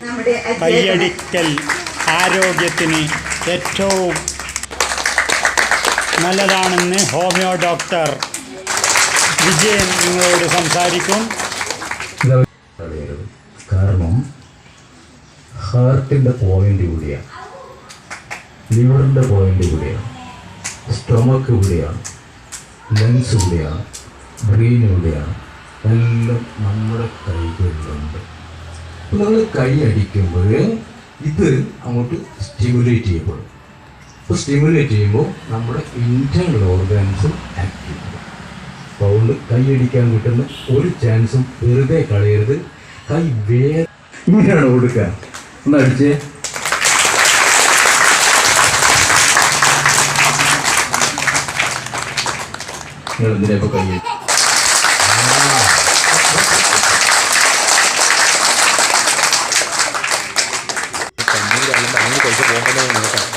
കൈയടിക്കൽ ആരോഗ്യത്തിന് ഏറ്റവും നല്ലതാണെന്ന് ഹോമിയോ ഡോക്ടർ വിജയൻ നിങ്ങളോട് സംസാരിക്കും. കാരണം ഹാർട്ടിൻ്റെ പോയിന്റ് ഇവിടെയാണ്, ലിവറിൻ്റെ പോയിന്റ് ഇവിടെയാണ്, സ്റ്റൊമക്ക് ഇവിടെയാണ്, ലങ്സ് ഇവിടെയാണ്, ബ്രെയിൻ ഇവിടെയാണ്. എല്ലാം നമ്മുടെ കൈകളിലുണ്ട്. നമ്മൾ കൈ അടിക്കുമ്പോൾ ഇത് അങ്ങോട്ട് സ്റ്റിമുലേറ്റ് ചെയ്യപ്പെടും. അപ്പോൾ സ്റ്റിമുലേറ്റ് ചെയ്യുമ്പോൾ നമ്മുടെ ഇൻറ്റേർണൽ ഓർഗാൻസും ആക്റ്റീവ് ആകും. അപ്പോൾ അതുകൊണ്ട് കൈ അടിക്കാൻ കിട്ടുന്ന ഒരു ചാൻസും വെറുതെ കളയരുത്. കൈ ഇങ്ങനെയാണ് കൊടുക്കുക. ഒന്ന് അടിച്ചേ. നിങ്ങൾ എന്തിനാ ഇപ്പോൾ കൈ അങ്ങനെ കഴിച്ച് പോകേണ്ടത് നോക്കാം.